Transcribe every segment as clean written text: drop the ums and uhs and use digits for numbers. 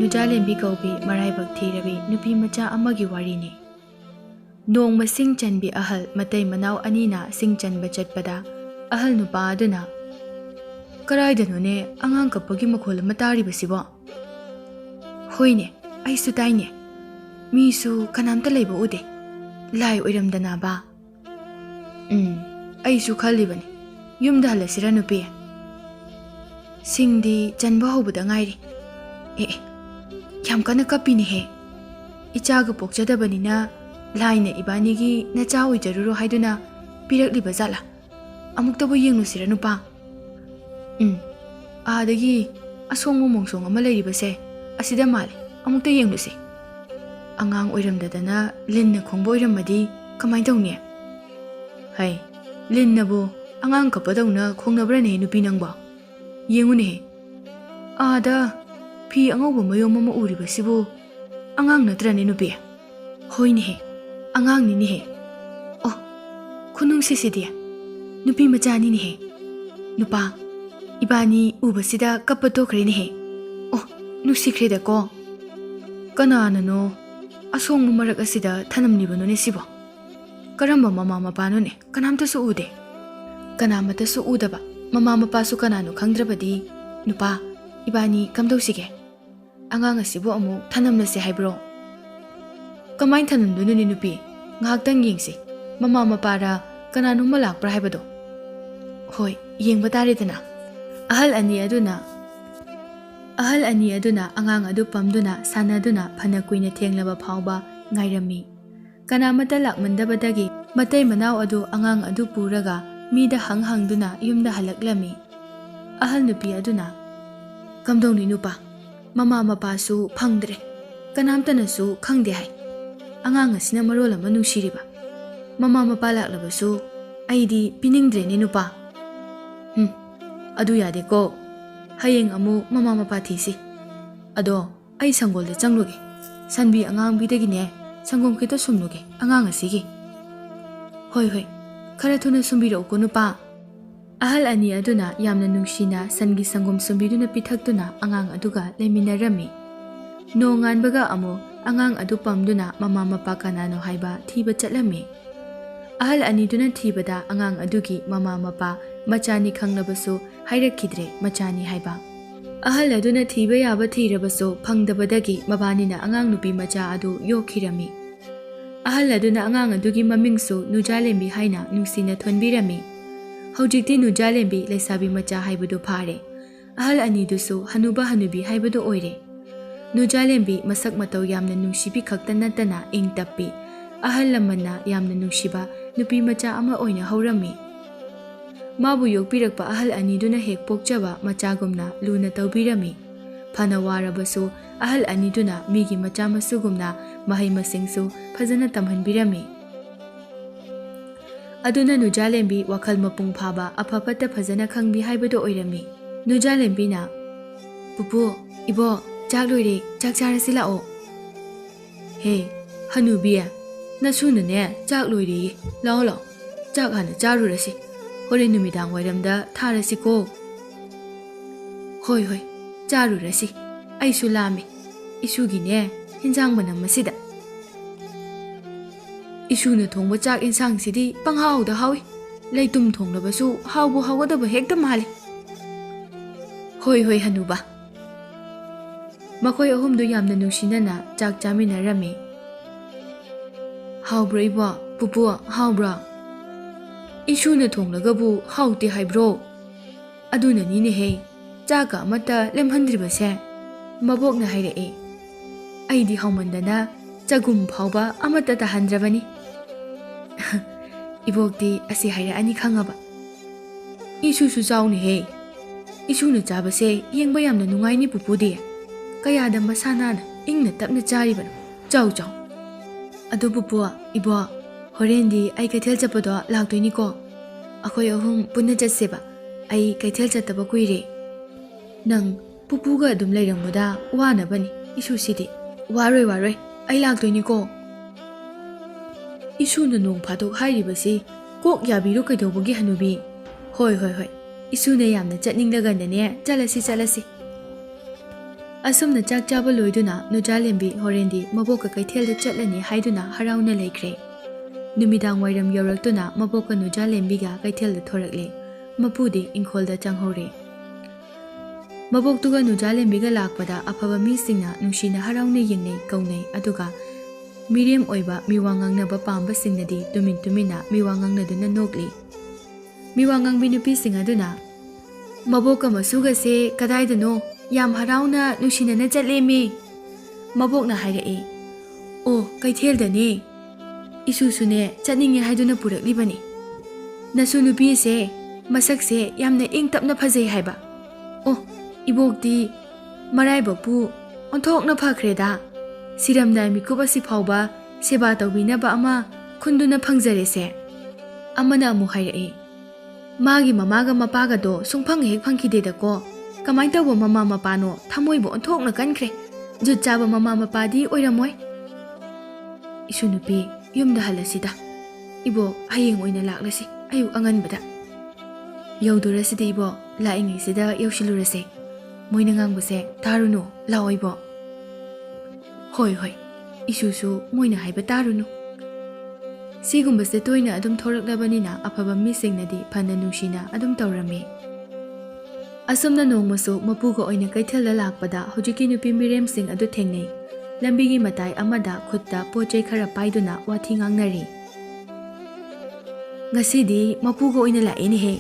ꯅꯨꯖꯥꯂꯦꯝꯕꯤ ꯀꯧꯕꯤ ꯃꯔꯥꯏꯕꯛ ꯊꯤꯔꯕꯤ ꯅꯨꯄꯤ ꯃꯆꯥ ꯑꯃꯒꯤ ꯋꯥꯔꯤꯅꯤ꯫ ꯅꯣꯡꯃ ꯁꯤꯡ ꯆꯟꯕꯤ ꯑꯍꯜ ꯃꯇꯩ ꯃꯅꯥꯎ ꯑꯅꯤꯅ ꯁꯤꯡ ꯆꯟꯕ ꯆꯠꯄꯗ ꯑꯍꯜ ꯅꯨꯄꯥ ꯑꯗꯨꯅ "ꯀꯔꯥꯏꯗꯅꯣꯅꯦ ꯑꯉꯥꯡ ꯀꯞꯄꯒꯤ ꯃꯈꯣꯜ ꯑꯃ ꯇꯥꯔꯤꯕꯁꯤꯕꯣ?" "ꯍꯣꯏꯅꯦ, ꯑꯩꯁꯨ ꯇꯥꯏꯅꯦ. ꯃꯤꯁꯨ ꯀꯅꯥꯝꯇ ꯂꯩꯕ ꯎꯗꯦ. ꯂꯥꯏ ꯑꯣꯏꯔꯝꯗꯅꯕ." "ꯑꯩꯁꯨ ꯈꯜꯂꯤꯕꯅꯤ. ꯌꯨꯝꯗ ꯍꯜꯂꯁꯤꯔ ꯅꯨꯄꯤ? ꯁꯤꯡꯗꯤ ꯆꯟꯕ ꯍꯧꯕꯗ ꯉꯥꯏꯔꯤ." "ꯌꯥꯝ ꯀꯟꯅ ꯀꯞꯄꯤꯅꯦꯍꯦ. ꯏꯆꯥꯒ ꯄꯣꯛꯆꯗꯕꯅꯤꯅ ꯂꯥꯏꯅ ꯏꯕꯥꯅꯤꯒꯤ ꯅꯆꯥ ꯑꯣꯏꯖꯔꯨꯔꯣ ꯍꯥꯏꯗꯨꯅ ꯄꯤꯔꯛꯂꯤꯕ ꯖꯥꯠꯂꯥ? ꯑꯃꯨꯛꯇꯕꯨ ꯌꯦꯡꯂꯨꯁꯤꯔ ꯅꯨꯄꯥ?" "ꯑꯥꯗꯒꯤ ꯑꯁꯣꯡꯕ ꯃꯣꯡꯁꯣꯡ ꯑꯃ ꯂꯩꯔꯤꯕꯁꯦ ꯑꯁꯤꯗ ꯃꯥꯜꯂꯦ. ꯑꯃꯨꯛꯇ ꯌꯦꯡꯂꯨꯁꯤ." "ꯑꯉꯥꯡ ꯑꯣꯏꯔꯝꯗꯗꯅ ꯂꯤꯟꯅ ꯈꯣꯡꯕ ꯑꯣꯏꯔꯝꯃꯗꯤ ꯀꯃꯥꯏꯅ ꯇꯧꯅꯤ?" "ꯍꯩ, ꯂꯤꯟꯅꯕꯨ ꯑꯉꯥꯡ ꯀꯞꯄꯗꯧꯅ ꯈꯣꯡꯅꯕ꯭ꯔꯅꯦꯍꯦ ꯅꯨꯄꯤ ꯅꯪꯕꯣ? ꯌꯦꯡꯉꯨꯅꯦꯍꯦ, ꯑꯥꯗ ꯐꯤ ꯑꯉꯧꯕ ꯃꯌꯣꯝ ꯑꯃ ꯎꯔꯤꯕꯁꯤꯕꯨ ꯑꯉꯥꯡ ꯅꯠꯇ꯭ꯔꯅꯦ ꯅꯨꯄꯤ?" "ꯍꯣꯏꯅꯦꯍꯦ, ꯑꯉꯥꯡꯅꯤꯅꯦꯍꯦ. ꯑꯣ, ꯈꯨꯅꯨꯡꯁꯤꯁꯤꯗꯤ ꯅꯨꯄꯤ ꯃꯆꯥꯅꯤꯅꯦꯍꯦ. ꯅꯨꯄꯥ, ꯏꯕꯥꯅꯤ ꯎꯕꯁꯤꯗ ꯀꯞꯄ ꯇꯣꯛꯈ꯭ꯔꯦꯅꯦꯍꯦ. ꯑꯣ, ꯅꯨꯡꯁꯤꯈ꯭ꯔꯦꯗꯀꯣ." "ꯀꯅꯥꯅꯅꯣ ꯑꯁꯣꯡꯕ ꯃꯔꯛ ꯑꯁꯤꯗ ꯊꯅꯝꯂꯤꯕꯅꯣꯅꯦ ꯁꯤꯕꯣ? ꯀꯔꯝꯕ ꯃꯃꯥ ꯃꯄꯥꯅꯣꯅꯦ? ꯀꯅꯥꯝꯇꯁꯨ ꯎꯗꯦ." "ꯀꯅꯥꯃꯠꯇꯁꯨ ꯎꯗꯕ ꯃꯃꯥ ꯃꯄꯥꯁꯨ ꯀꯅꯥꯅꯣ ꯈꯪꯗ꯭ꯔꯕꯗꯤ ꯅꯨꯄꯥ, ꯏꯕꯥꯅꯤ ꯀꯝꯗꯧꯁꯤꯒꯦ? ꯑꯉꯥꯡ ꯑꯁꯤꯕꯨ ꯑꯃꯨꯛ ꯊꯅꯝꯂꯁꯤ ꯍꯥꯏꯕ꯭ꯔꯣ?" "ꯀꯃꯥꯏꯅ ꯊꯅꯝꯗꯣꯏꯅꯣꯅꯦ ꯅꯨꯄꯤ? ꯉꯥꯏꯍꯥꯛꯇꯪ ꯌꯦꯡꯁꯤ. ꯃꯃꯥ ꯃꯄꯥꯔ ꯀꯅꯥꯅꯣꯝꯃ ꯂꯥꯛꯄ꯭ꯔꯥ ꯍꯥꯏꯕꯗꯣ." "ꯍꯣꯏ, ꯌꯦꯡꯕ ꯇꯥꯔꯦꯗꯅ." ꯑꯍꯜ ꯑꯅꯤ ꯑꯗꯨꯅ ꯑꯉꯥꯡ ꯑꯗꯨ ꯄꯝꯗꯨꯅ ꯁꯥꯟꯅꯗꯨꯅ ꯐꯅ ꯀꯨꯏꯅ ꯊꯦꯡꯂꯕ ꯐꯥꯎꯕ ꯉꯥꯏꯔꯝꯃꯤ. ꯀꯅꯥꯃꯠꯇ ꯂꯥꯛꯃꯟꯗꯕꯗꯒꯤ ꯃꯇꯩ ꯃꯅꯥꯎ ꯑꯗꯨ ꯑꯉꯥꯡ ꯑꯗꯨ ꯄꯨꯔꯒ ꯃꯤꯗ ꯍꯪꯗꯨꯅ ꯌꯨꯝꯗ ꯍꯜꯂꯛꯂꯝꯃꯤ. ꯑꯍꯜ ꯅꯨꯄꯤ ꯑꯗꯨꯅ "ꯀꯝꯗꯧꯅꯤ ꯅꯨꯄꯥ? ꯃꯃꯥ ꯃꯄꯥꯁꯨ ꯐꯪꯗ꯭ꯔꯦ. ꯀꯅꯥꯝꯇꯅꯁꯨ ꯈꯪꯗꯦ ꯍꯥꯏ. ꯑꯉꯥꯡ ꯑꯁꯤꯅ ꯃꯔꯣꯜ ꯑꯃ ꯅꯨꯡꯁꯤꯔꯤꯕ. ꯃꯃꯥ ꯃꯄꯥ ꯂꯥꯛꯂꯕꯁꯨ ꯑꯩꯗꯤ ꯄꯤꯅꯤꯡꯗ꯭ꯔꯦꯅꯦ ꯅꯨꯄꯥ." "ꯑꯗꯨ ꯌꯥꯗꯦꯀꯣ. ꯍꯌꯦꯡ ꯑꯃꯨꯛ ꯃꯃꯥ ꯃꯄꯥ ꯊꯤꯁꯤ. ꯑꯗꯣ ꯑꯩ ꯁꯪꯒꯣꯜꯗ ꯆꯪꯂꯨꯒꯦ. ꯁꯟꯕꯤ ꯑꯉꯥꯡꯕꯤꯗꯒꯤꯅꯦ ꯁꯪꯒꯣꯝ ꯈꯤꯇ ꯁꯨꯝꯂꯨꯒꯦ ꯑꯉꯥꯡ ꯑꯁꯤꯒꯤ." "ꯍꯣꯏ, ꯈꯔ ꯊꯨꯅ ꯁꯨꯝꯕꯤꯔꯛꯎꯀꯣ ꯅꯨꯄꯥ." ꯑꯍꯜ ꯑꯅꯤ ꯑꯗꯨꯅ ꯌꯥꯝꯅ ꯅꯨꯡꯁꯤꯅ ꯁꯟꯒꯤ ꯁꯪꯒꯣꯝ ꯁꯨꯝꯕꯤꯗꯨꯅ ꯄꯤꯊꯛꯇꯨꯅ ꯑꯉꯥꯡ ꯑꯗꯨꯒ ꯂꯩꯃꯤꯟꯅꯔꯝꯃꯤ. ꯅꯣꯡꯉꯥꯟꯕꯒ ꯑꯃꯨꯛ ꯑꯉꯥꯡ ꯑꯗꯨ ꯄꯝꯗꯨꯅ ꯃꯃꯥ ꯃꯄꯥ ꯀꯅꯥꯅꯣ ꯍꯥꯏꯕ ꯊꯤꯕ ꯆꯠꯂꯝꯃꯤ. ꯑꯍꯜ ꯑꯅꯤꯗꯨꯅ ꯊꯤꯕꯗ ꯑꯉꯥꯡ ꯑꯗꯨꯒꯤ ꯃꯃꯥ ꯃꯄꯥ ꯃꯆꯥꯅꯤ ꯈꯪꯂꯕꯁꯨ ꯍꯥꯏꯔꯛꯈꯤꯗ꯭ꯔꯦ ꯃꯆꯥꯅꯤ ꯍꯥꯏꯕ. ꯑꯍꯜ ꯑꯗꯨꯅ ꯊꯤꯕ ꯌꯥꯕ ꯊꯤꯔꯕꯁꯨ ꯐꯪꯗꯕꯗꯒꯤ ꯃꯕꯥꯅꯤꯅ ꯑꯉꯥꯡ ꯅꯨꯄꯤ ꯃꯆా ꯑꯗු ꯌꯣꯛꯈꯤꯔꯝꯃꯤ. ꯑꯍꯜ ꯑꯗꯨꯅ ꯑꯉꯥꯡ ꯑꯗꯨꯒꯤ ꯃꯃꯤꯡꯁꯨ ꯅꯨꯖꯥꯂꯦꯝꯕꯤ ꯍꯥꯏꯅ ꯅꯨꯡꯁꯤꯅ ꯊꯣꯟꯕꯤꯔꯝꯃꯤ. ꯍꯧꯖꯤꯛꯇꯤ ꯅꯨꯖꯥꯂꯦꯝꯕꯤ ꯂꯩꯁꯥꯕꯤ ꯃꯆꯥ ꯍꯥꯏꯕꯗꯨ ꯐꯥꯔꯦ. ꯑꯍꯜ ꯑꯅꯤꯗꯨꯁꯨ ꯍꯅꯨꯕ ꯍꯅꯨꯕꯤ ꯍꯥꯏꯕꯗꯨ ꯑꯣꯏꯔꯦ. ꯅꯨꯖꯥꯂꯦꯝꯕꯤ ꯃꯁꯛ ꯃꯇꯧ ꯌꯥꯝꯅ ꯅꯨꯡꯁꯤꯕꯤ ꯈꯛꯇ ꯅꯠꯇꯅ ꯏꯪ ꯇꯞꯄꯤ, ꯑꯍꯜ ꯂꯃꯟꯅ ꯌꯥꯝꯅ ꯅꯨꯡꯁꯤꯕ ꯅꯨꯄꯤ ꯃꯆꯥ ꯑꯃ ꯑꯣꯏꯅ ꯍꯧꯔꯝꯃꯤ. ꯃꯥꯕꯨ ꯌꯣꯛꯄꯤꯔꯛꯄ ꯑꯍꯜ ꯑꯅꯤꯗꯨꯅ ꯍꯦꯛ ꯄꯣꯛꯆꯕ ꯃꯆꯥꯒꯨꯝꯅ ꯂꯨꯅ ꯇꯧꯕꯤꯔꯝꯃꯤ. ꯐꯅ ꯋꯥꯔꯕꯁꯨ ꯑꯍꯜ ꯑꯅꯤꯗꯨꯅ ꯃꯤꯒꯤ ꯃꯆꯥ ꯃꯁꯨꯒꯨꯝꯅ ꯃꯍꯩ ꯃꯁꯤꯡꯁꯨ ꯐꯖꯅ ꯇꯝꯍꯟꯕꯤꯔꯝꯃꯤ. ꯑꯗꯨꯅ ꯅꯨꯖꯥꯂꯦꯝꯕꯤ ꯋꯥꯈꯜ ꯃꯄꯨꯡ ꯐꯥꯕ ꯑꯐ ꯐꯠꯇ ꯐꯖꯅ ꯈꯪꯕꯤ ꯍꯥꯏꯕꯗꯨ ꯑꯣꯏꯔꯝꯃꯤ. ꯅꯨꯖꯥꯂꯦꯝꯕꯤꯅ "ꯄꯨꯄꯨ, ꯏꯕꯣ, ꯆꯥꯛ ꯂꯣꯏꯔꯦ, ꯆꯥꯛ ꯆꯥꯔꯁꯤ ꯂꯥꯛꯑꯣ." "ꯍꯦ ꯍꯅꯨꯕꯤ, ꯅꯁꯨꯅꯅꯦ ꯆꯥꯛ ꯂꯣꯏꯔꯦꯌꯦ. ꯂꯥꯛꯑꯣ, ꯆꯥꯛ ꯍꯥꯟꯅ ꯆꯥꯔꯨꯔꯁꯤ. ꯍꯣꯔꯦꯟ ꯅꯨꯃꯤꯗꯥꯡ ꯋꯥꯏꯔꯝꯗ ꯊꯥꯔꯁꯤꯀꯣ." "ꯍꯣꯏ, ꯆꯥꯔꯨꯔꯁꯤ. ꯑꯩꯁꯨ ꯂꯥꯝꯃꯤ. ꯏꯁꯨꯒꯤꯅꯦ ꯍꯦꯟꯖꯥꯡ ꯃꯅꯝ ꯑꯁꯤꯗ." "ꯏꯁꯨꯅ ꯊꯣꯡꯕ ꯆꯥꯛ ꯏꯟꯁꯥꯡꯁꯤꯗꯤ ꯄꯪꯍꯥꯎꯗ ꯍꯥꯎꯏ. ꯂꯩꯇꯨꯝ ꯊꯣꯡꯂꯕꯁꯨ ꯍꯥꯎꯕꯨ ꯍꯥꯎꯒꯗꯕ ꯍꯦꯛꯇ ꯃꯥꯜꯂꯤ." "ꯍꯣꯏ ꯍꯅꯨꯕ." ꯃꯈꯣꯏ ꯑꯍꯨꯝꯗꯨ ꯌꯥꯝꯅ ꯅꯨꯡꯁꯤꯅꯅ ꯆꯥꯛ ꯆꯥꯃꯤꯟꯅꯔꯝꯃꯤ. "ꯍꯥꯎꯕ꯭ꯔꯣ ꯏꯕꯣ, ꯄꯨꯄꯨ, ꯍꯥꯎꯕ꯭ꯔꯣ? ꯏꯁꯨꯅ ꯊꯣꯡꯂꯒꯕꯨ ꯍꯥꯎꯇꯦ ꯍꯥꯏꯕ꯭ꯔో? ꯑꯗꯨꯅꯅꯤꯅꯦꯍꯦ ꯆꯥꯛꯀ ꯑꯃꯠꯇ ꯂꯦꯝꯍꯟꯗ꯭ꯔꯤꯕꯁꯦ. ꯃꯕꯣꯛꯅ ꯍꯥꯏꯔꯛꯑꯦ. ꯑꯩꯗꯤ ꯍꯥꯎꯃꯟꯗꯅ ꯆꯒꯨꯝ ꯐꯥꯎꯕ ꯑꯃꯠꯇ ꯇꯥꯍꯟꯗ꯭ꯔꯕꯅꯤ." "ꯏꯕꯣꯛꯇꯤ ꯑꯁꯤ ꯍꯥꯏꯔꯛꯑꯅꯤ ꯈꯪꯉꯕ." "ꯏꯁꯨꯁꯨ ꯆꯥꯎꯅꯦꯍꯦ. ꯏꯁꯨꯅ ꯆꯥꯕꯁꯦ ꯌꯦꯡꯕ ꯌꯥꯝꯅ ꯅꯨꯡꯉꯥꯏꯅꯤ ꯄꯨꯄꯨꯗꯤ. ꯀꯌꯥꯗ ꯃꯁꯥ ꯅꯥꯟꯅ ꯏꯪꯅ ꯇꯞꯅ ꯆꯥꯔꯤꯕꯅꯣ. ꯆꯥꯎ." "ꯑꯗꯨ ꯄꯨꯄꯨ, ꯏꯕꯣ, ꯍꯣꯔꯦꯟꯗꯤ ꯑꯩ ꯀꯩꯊꯦꯜ ꯆꯠꯄꯗꯣ ꯂꯥꯛꯇꯣꯏꯅꯤꯀꯣ. ꯑꯩꯈꯣꯏ ꯑꯍꯨꯝ ꯄꯨꯟꯅ ꯆꯠꯁꯦꯕ. ꯑꯩ ꯀꯩꯊꯦꯜ ꯆꯠꯇꯕ ꯀꯨꯏꯔꯦ." "ꯅꯪ ꯄꯨꯄꯨꯒ ꯑꯗꯨꯝ ꯂꯩꯔꯝꯃꯨꯗ, ꯋꯥꯅꯕꯅꯤ ꯏꯁꯨꯁꯤꯗꯤ." "ꯋꯥꯔꯣꯏ, ꯑꯩ ꯂꯥꯛꯇꯣꯏꯅꯤꯀꯣ." "ꯏꯁꯨꯅ ꯅꯣꯡ ꯐꯥꯗꯣꯛ ꯍꯥꯏꯔꯤꯕꯁꯤ ꯀꯣꯛ ꯌꯥꯕꯤꯔꯣ ꯀꯩꯗꯧꯕꯒꯤ ꯍꯅꯨꯕꯤ?" "ꯍꯣꯏ, ꯏꯁꯨꯅ ꯌꯥꯝꯅ ꯆꯠꯅꯤꯡꯂꯒꯅꯅꯦ ꯆꯠꯂꯁꯤ." ꯑꯁꯨꯝꯅ ꯆꯥꯛ ꯆꯥꯕ ꯂꯣꯏꯗꯨꯅ ꯅꯨꯖꯥꯂꯦꯝꯕꯤ ꯍꯣꯔꯦꯟꯗꯤ ꯃꯕꯣꯛꯀ ꯀꯩꯊꯦꯜꯗ ꯆꯠꯂꯅꯤ ꯍꯥꯏꯗꯨꯅ ꯍꯔꯥꯎꯅ ꯂꯩꯈ꯭ꯔꯦ꯫ ꯅꯨꯃꯤꯗꯥꯡ ꯋꯥꯏꯔꯝ ꯌꯧꯔꯛꯇꯨꯅ ꯃꯕꯣꯛꯀ ꯅꯨꯖꯥꯂꯦꯝꯕꯤꯒ ꯀꯩꯊꯦꯜꯗ ꯊꯣꯔꯛꯂꯦ꯫ ꯃꯄꯨꯗꯤ ꯏꯪꯈꯣꯜꯗ ꯆꯪꯍꯧꯔꯦ꯫ ꯃꯕꯣꯛꯇꯨꯒ ꯅꯨꯖꯥꯂꯦꯝꯕꯤꯒ ꯂꯥꯛꯄꯗ ꯑꯐꯕ ꯃꯤꯁꯤꯡꯅ ꯅꯨꯡꯁꯤꯅ ꯍꯔꯥꯎꯅ ꯌꯦꯡꯅꯩ ꯀꯧꯅꯩ, ꯑꯗꯨꯒ ꯃꯤꯔꯦꯝ ꯑꯣꯏꯕ ꯃꯤꯋꯥ ꯉꯥꯡꯅꯕ ꯄꯥꯝꯕꯁꯤꯡꯅꯗꯤ ꯇꯨꯃꯤꯟ ꯇꯨꯃꯤꯟꯅ ꯃꯤꯋꯥ ꯉꯥꯡꯅꯗꯨꯅ ꯅꯣꯛꯂꯤ꯫ ꯃꯤꯋꯥ ꯉꯥꯡꯕꯤ ꯅꯨꯄꯤꯁꯤꯡ ꯑꯗꯨꯅ ꯃꯕꯣꯛꯀ ꯃꯁꯨꯒꯁꯦ ꯀꯗꯥꯏꯗꯅꯣ ꯌꯥꯝ ꯍꯔꯥꯎꯅ ꯅꯨꯡꯁꯤꯅꯅ ꯆꯠꯂꯦꯃꯤ꯫ ꯃꯕꯣꯛꯅ ꯍꯥꯏꯔꯛꯏ, ꯑꯣ ꯀꯩꯊꯦꯜꯗꯅꯦ, ꯏꯁꯨꯁꯨꯅꯦ ꯆꯠꯅꯤꯡꯉꯦ ꯍꯥꯏꯗꯨꯅ ꯄꯨꯔꯛꯂꯤꯕꯅꯤ꯫ ꯅꯁꯨ ꯅꯨꯄꯤꯁꯦ ꯃꯁꯛꯁꯦ ꯌꯥꯝꯅ ꯏꯪ ꯇꯞꯅ ꯐꯖꯩ ꯍꯥꯏꯕ꯫ ꯑꯣ ꯏꯕꯣꯛꯇꯤ ꯃꯔꯥꯏꯕꯛꯄꯨ ꯑꯣꯟꯊꯣꯛꯅ ꯐꯈ꯭ꯔꯦꯗ, ꯁꯤꯔꯝꯗꯥꯏ ꯃꯤꯀꯨꯞ ꯑꯁꯤ ꯐꯥꯎꯕ ꯁꯦꯕꯥ ꯇꯧꯕꯤꯅꯕ ꯑꯃ ꯈꯨꯟꯗꯨꯅ ꯐꯪꯖꯔꯦꯁꯦ꯫ ꯑꯃꯅ ꯑꯃꯨꯛ ꯍꯥꯏꯔꯛꯏ, ꯃꯥꯒꯤ ꯃꯃꯥꯒ ꯃꯄꯥꯒꯗꯣ ꯁꯨꯡꯐꯪ ꯍꯦꯛ ꯐꯪꯈꯤꯗꯦꯗꯀꯣ, ꯀꯃꯥꯏ ꯇꯧꯕ ꯃꯃꯥ ꯃꯄꯥꯅꯣ, ꯊꯃꯣꯏꯕꯨ ꯑꯣꯟꯊꯣꯛꯅ ꯀꯟꯈ꯭ꯔꯦ, ꯖꯨꯠ ꯆꯥꯕ ꯃꯃꯥ ꯃꯄꯥꯗꯤ ꯑꯣꯏꯔꯝꯃꯣꯏ꯫ ꯏꯁꯨ ꯅꯨꯄꯤ ꯌꯨꯝꯗ ꯍꯜꯂꯁꯤꯗ, ꯏꯕꯣꯛ ꯍꯌꯦꯡ ꯑꯣꯏꯅ ꯂꯥꯛꯂꯁꯤ ꯑꯌꯨꯛ ꯑꯉꯟꯕꯗ꯫ ꯌꯧꯗꯣꯔꯁꯤꯗ ꯏꯕꯣꯛ, ꯂꯥꯛꯏꯉꯩꯁꯤꯗ ꯌꯧꯁꯤꯜꯂꯨꯔꯁꯦ, ꯃꯣꯏꯅ ꯉꯥꯡꯕꯁꯦ ꯇꯥꯔꯨꯅꯨ, ꯂꯥꯛꯑꯣ ꯏꯕꯣꯛ꯫ ꯍꯣꯏ ꯍꯣꯏ, ꯏꯁꯨꯁꯨ ꯃꯣꯏꯅ ꯍꯥꯏꯕ ꯇꯥꯔꯨꯅꯨ꯫ ꯁꯤꯒꯨꯝꯕꯁꯦ ꯇꯣꯏꯅ ꯑꯗꯨꯝ ꯊꯣꯔꯛꯂꯕꯅꯤꯅ ꯑꯐꯕ ꯃꯤꯁꯤꯡꯅꯗꯤ ꯐꯅ ꯅꯨꯡꯁꯤꯅ ꯑꯗꯨꯝ ꯇꯧꯔꯝꯃꯤ꯫ ꯑꯁꯨꯝꯅ ꯅꯣꯡꯃꯁꯨ ꯃꯄꯨꯒ ꯑꯣꯏꯅ ꯀꯩꯊꯦꯜꯗ ꯂꯥꯛꯄꯗ ꯍꯧꯖꯤꯛꯀꯤ ꯅꯨꯄꯤ ꯃꯤꯔꯦꯝꯁꯤꯡ ꯑꯗꯨ ꯊꯦꯡꯅꯩ꯫ ꯂꯝꯕꯤꯒꯤ ꯃꯇꯥꯏ ꯑꯃꯗ ꯈꯨꯠꯇ ꯄꯣꯠꯆꯩ ꯈꯔ ꯄꯥꯏꯗꯨꯅ ꯋꯥꯊꯤ ꯉꯥꯡꯅꯔꯤ꯫ ꯉꯁꯤꯗꯤ ꯃꯄꯨꯒ ꯑꯣꯏꯅ ꯂꯥꯛꯑꯦꯅꯦꯍꯦ,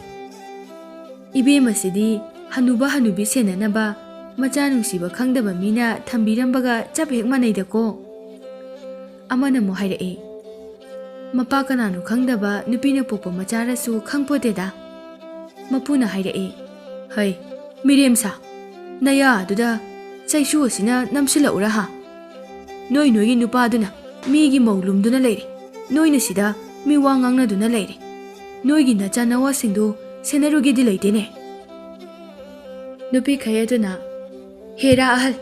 ꯏꯕꯦꯝꯃꯁꯤꯗꯤ ꯍꯅꯨꯕ ꯍꯅꯨꯕꯤ ꯁꯦꯟꯅꯅꯕ ꯃꯆꯥ ꯅꯨꯡꯁꯤꯕ ꯈꯪꯗꯕ ꯃꯤꯅ ꯊꯝꯕꯤꯔꯝꯕꯒ ꯆꯞ ꯍꯦꯛ ꯃꯥꯟꯅꯩꯗꯀꯣ꯫ ꯑꯃꯅ ꯑꯃꯨꯛ ꯍꯥꯏꯔꯛꯏ, ꯃꯄꯥ ꯀꯅꯥꯅꯣ ꯈꯪꯗꯕ ꯅꯨꯄꯤꯅ ꯄꯣꯛꯄ ꯃꯆꯥꯔꯁꯨ ꯈꯪꯄꯣꯠꯇꯦꯗ꯫ ꯃꯄꯨꯅ ꯍꯥꯏꯔꯛꯏ, ꯍꯩ ꯃꯤꯔꯦꯝꯁꯥ, ꯅꯌꯥ ꯑꯗꯨꯗ ꯆꯩꯁꯨ ꯑꯁꯤꯅ ꯅꯝꯁꯤꯜꯂꯛꯎꯔꯥ ꯍꯥ? ꯅꯣꯏꯒꯤ ꯅꯨꯄꯥꯗꯨꯅ ꯃꯤꯒꯤ ꯃꯧ ꯂꯨꯝꯗꯨꯅ ꯂꯩꯔꯤ, ꯅꯣꯏꯅ ꯁꯤꯗ ꯃꯤ ꯋꯥ ꯉꯥꯡꯅꯗꯨꯅ ꯂꯩꯔꯤ, ꯅꯣꯏꯒꯤ ꯅꯆꯥ ꯅꯋꯥꯁꯤꯡꯗꯨ ꯁꯦꯟꯅꯔꯨꯒꯦꯗꯤ ꯂꯩꯇꯦꯅꯦ꯫ ꯅꯨꯄꯤ ꯈꯩ ꯑꯗꯨꯅ, ꯍꯦꯔꯥ ꯑꯍꯜ,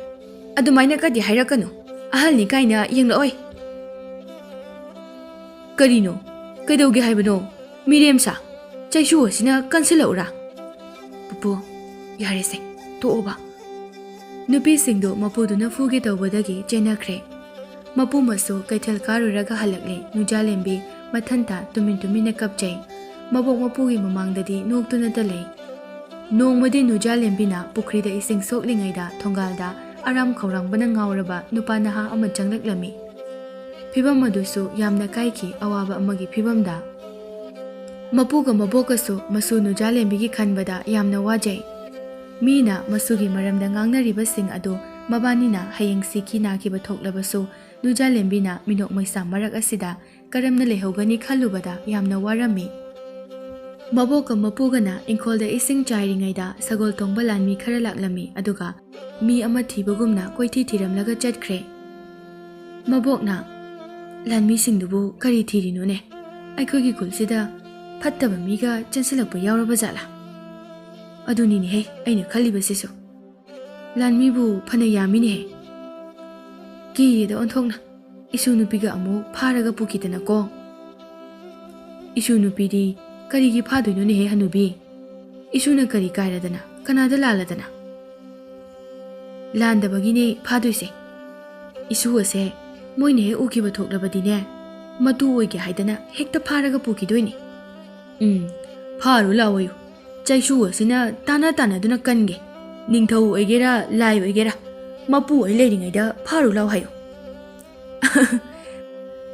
ꯑꯗꯨꯃꯥꯏꯅ ꯀꯗꯤ ꯍꯥꯏꯔꯛꯀꯅꯨ, ꯑꯍꯜꯅꯤ ꯀꯥꯏꯅ ꯌꯦꯡꯂꯛꯑꯣꯏ꯫ ꯀꯔꯤꯅꯣ, ꯀꯩꯗꯧꯒꯦ ꯍꯥꯏꯕꯅꯣ ꯃꯤꯔꯦꯝꯁꯥ, ꯆꯩꯁꯨ ꯑꯁꯤꯅ ꯀꯟꯁꯤꯜꯂꯛꯎꯔꯥ? ꯄꯨꯄꯨ ꯌꯥꯔꯦꯁꯦ, ꯇꯣꯛꯑꯣꯕ꯫ ꯅꯨꯄꯤꯁꯤꯡꯗꯨ ꯃꯄꯨꯗꯨꯅ ꯐꯨꯒꯦ ꯇꯧꯕꯗꯒꯤ ꯆꯦꯟꯅꯈ꯭ꯔꯦ꯫ ꯃꯄꯨ ꯃꯁꯨ ꯀꯩꯊꯦꯜ ꯀꯥꯔꯨꯔꯒ ꯍꯜꯂꯛꯂꯦ꯫ ꯅꯨꯖꯥꯂꯦꯝꯕꯤ ꯃꯊꯟꯇ ꯇꯨꯃꯤꯟ ꯇꯨꯃꯤꯟꯅ ꯀꯞꯆꯩ꯫ ꯃꯕꯣꯛ ꯃꯄꯨꯒꯤ ꯃꯃꯥꯡꯗꯗꯤ ꯅꯣꯛꯇꯨꯅꯇ ꯂꯩ꯫ ꯅꯣꯡꯃꯗꯤ ꯅꯨꯖꯥꯂꯦꯝꯕꯤꯅ ꯄꯨꯈ꯭ꯔꯤꯗ ꯏꯁꯤꯡ ꯁꯣꯛꯂꯤꯉꯩꯗ ꯊꯣꯡꯒꯥꯜꯗ ꯑꯔꯥꯝ ꯈꯧꯔꯥꯡꯕꯅ ꯉꯥꯎꯔꯕ ꯅꯨꯄꯥ ꯅꯍꯥ ꯑꯃ ꯆꯪꯂꯛꯂꯝꯃꯤ꯫ ꯐꯤꯚꯝ ꯑꯗꯨꯁꯨ ꯌꯥꯝꯅ ꯀꯥꯏꯈꯤ, ꯑꯋꯥꯕ ꯑꯃꯒꯤ ꯐꯤꯚꯝꯗ꯫ ꯃꯄꯨꯒ ꯃꯕꯣꯛꯀꯁꯨ ꯃꯁꯨ ꯅꯨꯖꯥꯂꯦꯝꯕꯤꯒꯤ ꯈꯟꯕꯗ ꯌꯥꯝꯅ ꯋꯥꯖꯩ꯫ ꯃꯤꯅ ꯃꯁꯨꯒꯤ ꯃꯔꯝꯗ ꯉꯥꯡꯅꯔꯤꯕꯁꯤꯡ ꯑꯗꯨ ꯃꯕꯥꯅꯤꯅ ꯍꯌꯦꯡ ꯁꯤꯈꯤ ꯅꯥꯈꯤꯕ ꯊꯣꯛꯂꯕꯁꯨ ꯅꯨꯖꯥꯂꯦꯝꯕꯤꯅ ꯃꯤꯅꯣꯛ ꯃꯩꯁꯥ ꯃꯔꯛ ꯑꯁꯤꯗ ꯀꯔꯝꯅ ꯂꯩꯍꯧꯒꯅꯤ ꯈꯜꯂꯨꯕꯗ ꯌꯥꯝꯅ ꯋꯥꯔꯝꯃꯤ꯫ ꯃꯕꯣꯛꯀ ꯃꯄꯨꯒꯅ ꯏꯪꯈꯣꯜꯗ ꯏꯁꯤꯡ ꯆꯥꯏꯔꯤꯉꯩꯗ ꯁꯒꯣꯜ ꯇꯣꯡꯕ ꯂꯥꯟꯃꯤ ꯈꯔ ꯂꯥꯛꯂꯝꯃꯤ, ꯑꯗꯨꯒ ꯃꯤ ꯑꯃ ꯊꯤꯕꯒꯨꯝꯅ ꯀꯣꯏꯊꯤ ꯊꯤꯔꯝꯂꯒ ꯆꯠꯈ꯭ꯔꯦ꯫ ꯃꯕꯣꯛꯅ, ꯂꯥꯟꯃꯤꯁꯤꯡꯗꯨꯕꯨ ꯀꯔꯤ ꯊꯤꯔꯤꯅꯣꯅꯦ? ꯑꯩꯈꯣꯏꯒꯤ ꯈꯨꯜꯁꯤꯗ ꯐꯠꯇꯕ ꯃꯤꯒ ꯆꯦꯟꯁꯤꯜꯂꯛꯄ ꯌꯥꯎꯔꯕ ꯖꯥꯠꯂꯥ? ꯑꯗꯨꯅꯤꯅꯦꯍꯦ ꯑꯩꯅ ꯈꯜꯂꯤꯕꯁꯤꯁꯨ, ꯂꯥꯟꯃꯤꯕꯨ ꯐꯅ ꯌꯥꯝꯃꯤꯅꯦꯍꯦ꯫ ꯀꯤꯔꯦꯗ ꯑꯣꯟꯊꯣꯛꯅ, ꯏꯁꯨ ꯅꯨꯄꯤꯒ ꯑꯃꯨꯛ ꯐꯥꯔꯒ ꯄꯨꯈꯤꯗꯅꯀꯣ꯫ ꯏꯁꯨ ꯅꯨꯄꯤꯗꯤ ꯀꯔꯤꯒꯤ ꯐꯥꯗꯣꯏꯅꯣꯅꯦꯍꯦ ꯍꯅꯨꯕꯤ? ꯏꯁꯨꯅ ꯀꯔꯤ ꯀꯥꯏꯔꯗꯅ, ꯀꯅꯥꯗ ꯂꯥꯜꯂꯗꯅ? ꯂꯥꯟꯗꯕꯒꯤꯅꯦ ꯐꯥꯗꯣꯏꯁꯦ꯫ ꯏꯁꯨ ꯑꯁꯦ ꯃꯣꯏꯅ ꯍꯦꯛ ꯎꯈꯤꯕ ꯊꯣꯛꯂꯕꯗꯤꯅꯦ, ꯃꯇꯨ ꯑꯣꯏꯒꯦ ꯍꯥꯏꯗꯅ ꯍꯦꯛꯇ ꯐꯥꯔꯒ ꯄꯨꯈꯤꯗꯣꯏꯅꯤ꯫ ꯐꯥꯔꯨ ꯂꯥꯛꯑꯣꯌꯨ, ꯆꯩꯁꯨ ꯑꯁꯤꯅ ꯇꯥꯟꯅ ꯇꯥꯟꯅꯗꯨꯅ ꯀꯟꯒꯦ, ꯅꯤꯡꯊꯧ ꯑꯣꯏꯒꯦꯔꯥ ꯂꯥꯏ ꯑꯣꯏꯒꯦꯔꯥ, ꯃꯄꯨ ꯑꯣꯏ ꯂꯩꯔꯤꯉꯩꯗ ꯐꯥꯔꯨ ꯂꯥꯎ ꯍꯥꯏꯌꯨ꯫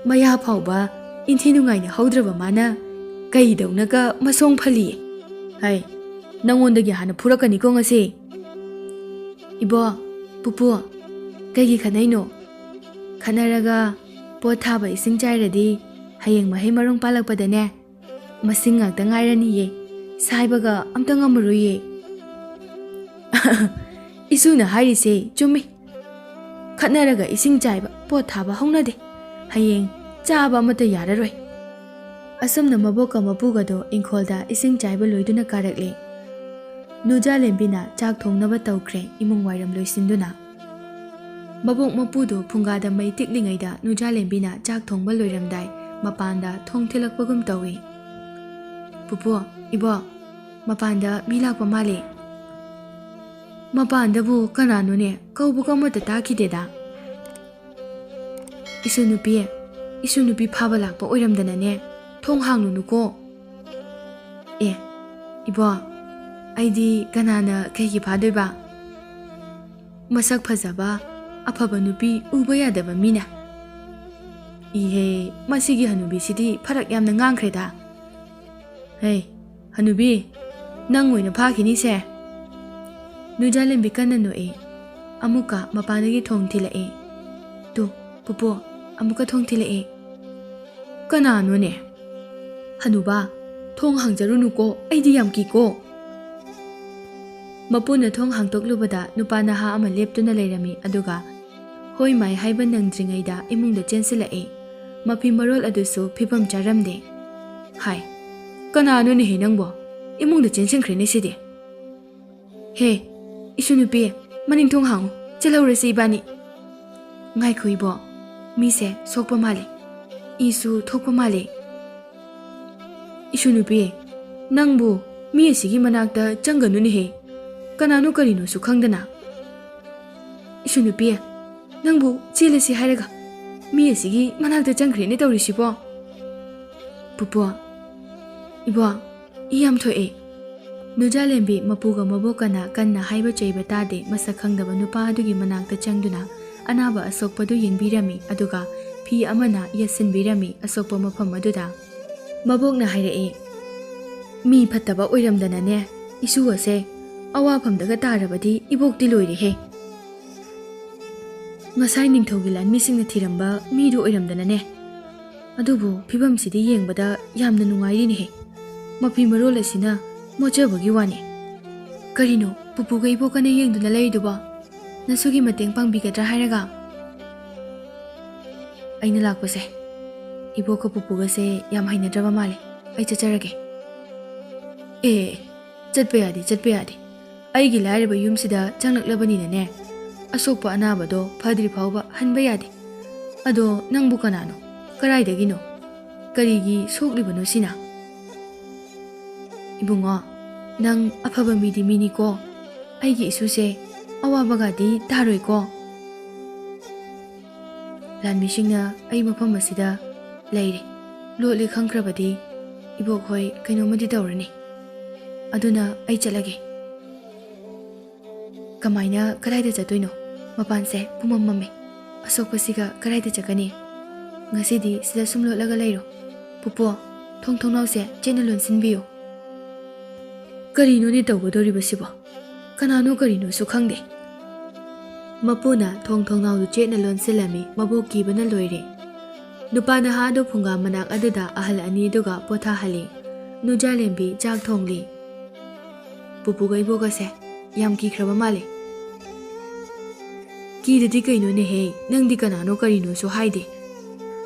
ꯃꯌꯥ ꯐꯥꯎꯕ ꯏꯟꯊꯤ ꯅꯨꯡꯉꯥꯏꯅ ꯍꯧꯗ꯭ꯔꯕ ꯃꯥꯅ ꯀꯩꯗꯧꯅꯒ ꯃꯁꯣꯡ ꯐꯜꯂꯤꯌꯦ? ꯍꯩ, ꯅꯪꯉꯣꯟꯗꯒꯤ ꯍꯥꯟꯅ ꯐꯨꯔꯛꯀꯅꯤꯀꯣ ꯉꯁꯤ꯫ ꯏꯕꯣ, ꯄꯨꯄꯨ, ꯀꯩꯒꯤ ꯈꯠꯅꯩꯅꯣ? ꯈꯠꯅꯔꯒ ꯄꯣꯠ ꯊꯥꯕ ꯏꯁꯤꯡ ꯆꯥꯏꯔꯗꯤ ꯍꯌꯦꯡ ꯃꯍꯩ ꯃꯔꯣꯡ ꯄꯥꯜꯂꯛꯄꯗꯅꯦ ꯃꯁꯤꯡ ꯉꯥꯛꯇ ꯉꯥꯏꯔꯅꯤꯌꯦ, ꯁꯥꯏꯕꯒ ꯑꯝꯇ ꯉꯝꯃꯔꯣꯏꯌꯦ꯫ ꯏꯁꯨꯅ ꯍꯥꯏꯔꯤꯁꯦ ꯆꯨꯝꯃꯤ, ꯈꯠꯅꯔꯒ ꯏꯁꯤꯡ ꯆꯥꯏꯕ ꯄꯣꯠ ꯊꯥꯕ ꯍꯧꯅꯗꯦ, ꯍꯌꯦꯡ ꯆꯥꯕ ꯑꯃꯠꯇ ꯌꯥꯔꯔꯣꯏ꯫ ꯑꯁꯨꯝꯅ ꯃꯕꯣꯛꯀ ꯃꯄꯨꯒꯗꯣ ꯏꯪꯈꯣꯜꯗ ꯏꯁꯤꯡ ꯆꯥꯏꯕ ꯂꯣꯏꯗꯨꯅ ꯀꯥꯔꯛꯂꯦ꯫ ꯅꯨꯖꯥꯂꯦꯝꯕꯤꯅ ꯆꯥꯛ ꯊꯣꯡꯅꯕ ꯇꯧꯈ꯭ꯔꯦ, ꯏꯃꯨꯡ ꯋꯥꯏꯔꯝ ꯂꯣꯏꯁꯤꯟꯗꯨꯅ꯫ ꯃꯕꯣꯛ ꯃꯄꯨꯗꯨ ꯐꯨꯡꯒꯥꯗ ꯃꯩ ꯇꯤꯛꯂꯤꯉꯩꯗ ꯅꯨꯖꯥꯂꯦꯝꯕꯤꯅ ꯆꯥꯛ ꯊꯣꯡꯕ ꯂꯣꯏꯔꯝꯗꯥꯏ ꯃꯄꯥꯟꯗ ꯊꯣꯡ ꯊꯤꯜꯂꯛꯄꯒꯨꯝ ꯇꯧꯏ꯫ ꯄꯨꯄꯨ, ꯏꯕꯣ, ꯃꯄꯥꯟꯗ ꯃꯤ ꯂꯥꯛꯄ ꯃꯥꯜꯂꯦ꯫ Mapandabу kananone kaubu kamata takideda. Isu nupi phaba lakpa oiramdanane thong hangnunuko. Ibo, aidi kanana kaigi phadoiba. Masak phajaba afaba nupi uba yadaba mina. Ihe, masigi hanubi sidi pharak yamna ngangkhreda. Hey, hanubi, nang oina phakini se. Nujalembi kananoe. Amuka mapanagi thong thilae. Tu, pupo, amuka thong thilae. Kananone? Hanuba, thong hangjarunuko, aidi yam kiko. Mapuna thong hangtoklubada nupana ha ama leptuna leirami aduga hoi mai haiba nangdringaida imungda chensilae. Mapi marol adusu phibam charamde. Hai, kananone he nangbo? Imungda chensinkhrini sidi. He, isu nupi, maning thong hangu, chalhaurasi ibani. Ngai khuibo, mise sokpa male. Isu thokpa male. Isu nupi, nangbu mi asigi manakta changanuni he. Kanano karino su khangdana. Isu nupi, nangbu chilasi hairaga. Mi asigi manakta changkhrini tawrisibo. Pupo, ibo, iyam thoe. Nujalembi mapuga mabokana kanna haiba chaiba tade masak khangdaba nupa adugi manakta changduna anaba asokpadu yengbirami aduga phi amana yasinbirami asokpa mafam aduda. Mabokna hairae. Mi phattaba oiramdanane isu ase awafamdaga tarabadi ibokti loirehe. Ngasai ningthogi lanmisingna thiramba midu oiramdanane. Adubu phibamsidi yengbada yamna nungairinihe. Mapi marol asina mochebagi wani. Karino pupuga ibokana yengduna leiduba nasugi mateng pangbigadra hairaga. Aina lakpase. Iboka pupuga se yam hainadraba male. Ai chacharage. Chatpa yadi. Aigi lairaba yumsida changlaklabaninane. Asokpa anabado phadri phauba hanba yadi. Ado nangbu kanano? Karaidagino? Karigi soklibano sina? Ibungo, nang afaba midi mini ko. Aigi isuse awabagadi taroi ko. Lanmisingna ai mafam asida leire. Lotli khangkrabadi ibok hoi kainomadi tawrani. Aduna ai chalage. Kamaina karaida chatoino? Mapanse pumamame. Asokpasiga karaida chakani? Ngasidi sida sumlotlaga leiro. Pupo, thongnause chena lonsinbiyo. Karino ni tawgadoribasibo? Kanano karino su khangde? Mapuna thongnaudu chena lonsilami mabok kibana loire. Nupana hado phunga manak aduda ahal ani duga potha hali. Nujalembi chak thongli. Pupuga ibogase yam kikhraba male. Kidadi kaino ne he nangdi kanano karino su haide.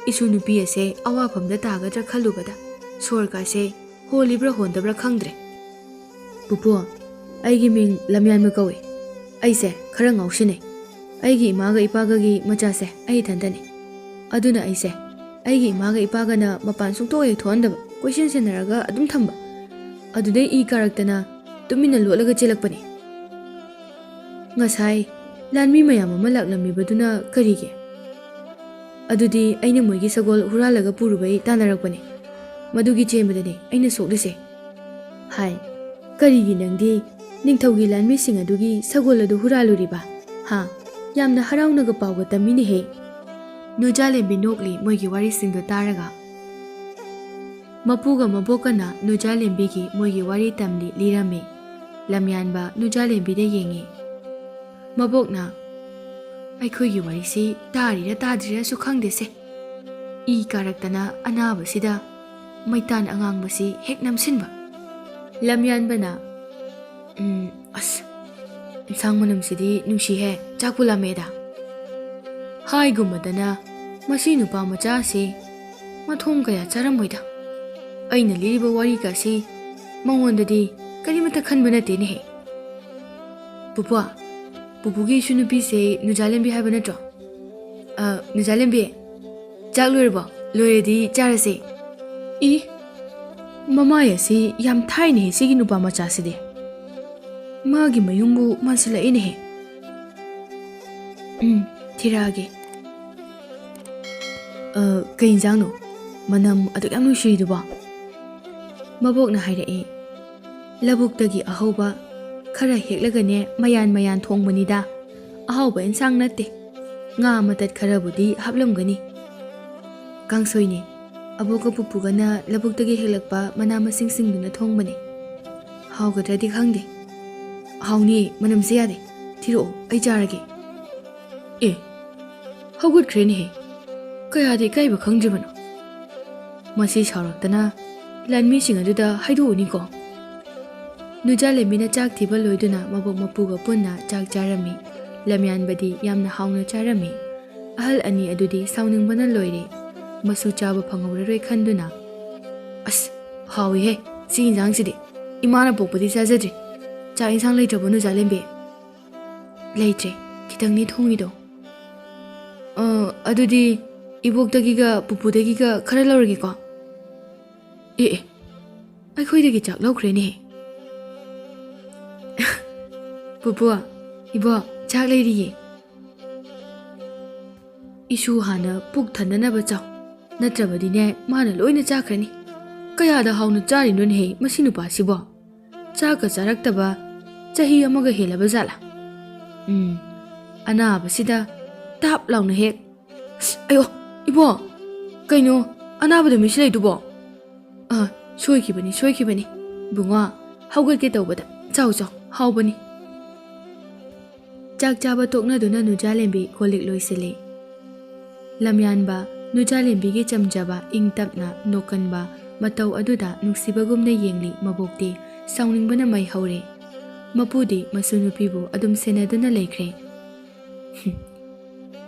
Isu nupi ase awafamda tagadra khalubada sorga se holibra hondabra khangdre. Pupu, aigi ming lamyan makawe. Aise khara ngaushine. Aigi imaga ipagagi machase ai thandani. Aduna aise aigi imaga ipagana mapan sungto e thondaba question senaraga adum thamba. Adudai I karaktana tumina lolaga chelakpani. Ngasai lanmi mayam ama laklamibaduna karige. Adudi aina moigi sagol huralaga purubai tanarakpani. Madugi chembadani aina soklise. Hai, karigi nangdi ningthaugi lanmising adugi sagol adu huraluriba. Ha, yamna haraunaga pawga tamini he. Nujalembi nokli moigi warisingdo taraga. Mapuga mabokana Nujalembigi moigi wari tamli lirame. Lamyanba Nujalembi de yengi. Mabokna Aikhoigi warisi tarira tadrira su khangdese. I karaktana anabasida maitan angangbasi hek namsinba. Lamyanbana insang manamsidi nungsihe chakulameda. Hai gumadana masi nupa macha si mathong kaya charamoida. Aina liriba wari kasi mangondadi karimata khanba nate ne he. Pupua pupugi sunupi se Nujalembi haiba natro. Nujalembi chak loirbo loiredi charase. Mama yasi yam thaini sigi nupa macha sidi. ꯃꯥꯒꯤ ꯃꯌꯨꯝꯕꯨ ꯃꯥꯟꯁꯤꯜꯂꯛꯏꯅꯦꯍꯦ ꯊꯤꯔꯛꯑꯒꯦ ꯀꯩ ꯏꯟꯖꯥꯡꯅꯣ ꯃꯅꯝ ꯑꯗꯨꯛ ꯌꯥꯝ ꯅꯨꯡꯁꯤꯔꯤꯗꯨꯕꯣ ꯃꯕꯣꯛꯅ ꯍꯥꯏꯔꯛꯏ ꯂꯧꯕꯨꯛꯇꯒꯤ ꯑꯍꯧꯕ ꯈꯔ ꯍꯦꯛꯂꯒꯅꯦ ꯃꯌꯥꯟ ꯊꯣꯡꯕꯅꯤꯗ ꯑꯍꯥꯎꯕ ꯏꯟꯁꯥꯡ ꯅꯠꯇꯦ ꯉꯥ ꯃꯇꯠ ꯈꯔꯕꯨꯗꯤ ꯍꯥꯞꯂꯝꯒꯅꯤ ꯀꯥꯡꯁꯣꯏꯅꯦ ꯑꯕꯣꯛꯀ ꯄꯨꯄꯨꯒꯅ ꯂꯧꯕꯨꯛꯇꯒꯤ ꯍꯦꯛꯂꯛꯄ ꯃꯅꯥ ꯃꯁꯤꯡꯁꯤꯡꯗꯨꯅ ꯊꯣꯡꯕꯅꯦ ꯍꯥꯎꯒꯗ꯭ꯔꯗꯤ ꯈꯪꯗꯦ ꯍꯥꯎꯅꯤꯌꯦ ꯃꯅꯝꯁꯦ ꯌꯥꯗꯦ ꯊꯤꯔꯛꯑꯣ ꯑꯩ ꯆꯥꯔꯒꯦ ꯑꯦ ꯍꯧꯒꯠꯈ꯭ꯔꯦꯅꯦꯍꯦ ꯀꯌꯥꯗꯤ ꯏꯀꯥꯏꯕ ꯈꯪꯗ꯭ꯔꯤꯕꯅꯣ ꯃꯁꯤ ꯁꯥꯎꯔꯛꯇꯅ ꯂꯥꯟꯃꯤꯁꯤꯡ ꯑꯗꯨꯗ ꯍꯥꯏꯗꯣꯛꯎꯅꯤꯀꯣ ꯅꯨꯖꯥꯂꯦꯝꯕꯤꯅ ꯆꯥꯛ ꯊꯤꯕ ꯂꯣꯏꯗꯨꯅ ꯃꯕꯣꯛ ꯃꯄꯨꯒ ꯄꯨꯟꯅ ꯆꯥꯛ ꯆꯥꯔꯝꯃꯤ ꯂꯝꯌꯥꯟꯕꯗꯤ ꯌꯥꯝꯅ ꯍꯥꯎꯅ ꯆꯥꯔꯝꯃꯤ ꯑꯍꯜ ꯑꯅꯤ ꯑꯗꯨꯗꯤ ꯁꯥꯎꯅꯤꯡꯕꯅ ꯂꯣꯏꯔꯦ ꯃꯁꯨ ꯆꯥꯕ ꯐꯪꯍꯧꯔꯔꯣꯏ ꯈꯟꯗꯨꯅ ꯑꯁ ꯍꯥꯎꯏꯍꯦ ꯁꯤ ꯏꯟꯖꯥꯡꯁꯤꯗꯤ ꯏꯃꯥꯅ ꯄꯣꯛꯄꯗꯤ ꯆꯥꯖꯗ꯭ꯔꯤ ꯆꯥꯛ ꯏꯟꯁꯥꯡ ꯂꯩꯇ꯭ꯔꯕꯣ ꯅꯨꯖꯥꯂꯦꯝꯕꯤ ꯂꯩꯇ꯭ꯔꯦ ꯈꯤꯇꯪꯅꯤ ꯊꯣꯡꯉꯤꯗꯣ ꯑꯗꯨꯗꯤ ꯏꯕꯣꯛꯇꯒꯤꯒ ꯄꯨꯄꯨꯗꯒꯤꯒ ꯈꯔ ꯂꯧꯔꯒꯦꯀꯣ ꯑꯦ ꯑꯩꯈꯣꯏꯗꯒꯤ ꯆꯥꯛ ꯂꯧꯈ꯭ꯔꯦꯅꯦꯍꯦ ꯄꯨꯄꯨ ꯏꯕꯣꯛ ꯆꯥꯛ ꯂꯩꯔꯤꯌꯦ ꯏꯁꯨ ꯍꯥꯟꯅ ꯄꯨꯛ ꯊꯟꯅꯅꯕ ꯆꯥꯎ ꯅꯠꯇ꯭ꯔꯕꯗꯤꯅꯦ ꯃꯥꯅ ꯂꯣꯏꯅ ꯆꯥꯈ꯭ꯔꯅꯤ ꯀꯌꯥꯗ ꯍꯥꯎꯅ ꯆꯥꯔꯤꯅꯣꯅꯦꯍꯦ ꯃꯁꯤ ꯅꯨꯄꯥꯁꯤꯕꯣ ꯆꯥꯛꯀ ꯆꯥꯔꯛꯇꯕ ꯆꯍꯤ ꯑꯃꯒ ꯍꯦꯜꯂꯕ ꯖꯥꯠꯂꯥ ꯑꯅꯥꯕꯁꯤꯗ ꯇꯥꯞ ꯂꯥꯎꯅ ꯍꯦꯛ ꯑꯌꯣ ꯏꯕꯣ ꯀꯩꯅꯣ ꯑꯅꯥꯕꯗ ꯃꯤꯁꯤ ꯂꯩꯗꯨꯕꯣ ꯁꯣꯏꯈꯤꯕꯅꯤ ꯕꯨꯡꯉꯣ ꯍꯧꯒꯠꯀꯦ ꯇꯧꯕꯗ ꯆꯥꯎ ꯍꯥꯎꯕꯅꯤ ꯆꯥꯛ ꯆꯥꯕ ꯇꯣꯛꯅꯗꯨꯅ ꯅꯨꯖꯥꯂꯦꯝꯕꯤ ꯀꯣꯜꯂꯤꯛ ꯂꯣꯏꯁꯤꯜꯂꯤ ꯂꯝꯌꯥꯟꯕ ꯅꯨꯖꯥꯂꯦꯝꯕꯤꯒꯤ ꯆꯝꯖꯕ ꯏꯪ ꯇꯞꯅ ꯅꯣꯛꯀꯟꯕ ꯃꯇꯧ ꯑꯗꯨꯗ ꯅꯨꯡꯁꯤꯕꯒꯨꯝꯅ ꯌꯦꯡꯂꯤ ꯃꯕꯣꯛꯇꯤ ꯁꯥꯎꯅꯤꯡꯕꯅ ꯃꯩ ꯍꯧꯔꯦ ꯃꯄꯨꯗꯤ ꯃꯁꯨ ꯅꯨꯄꯤꯕꯨ ꯑꯗꯨꯝ ꯁꯦꯟꯅꯗꯨꯅ ꯂꯩꯈ꯭ꯔꯦ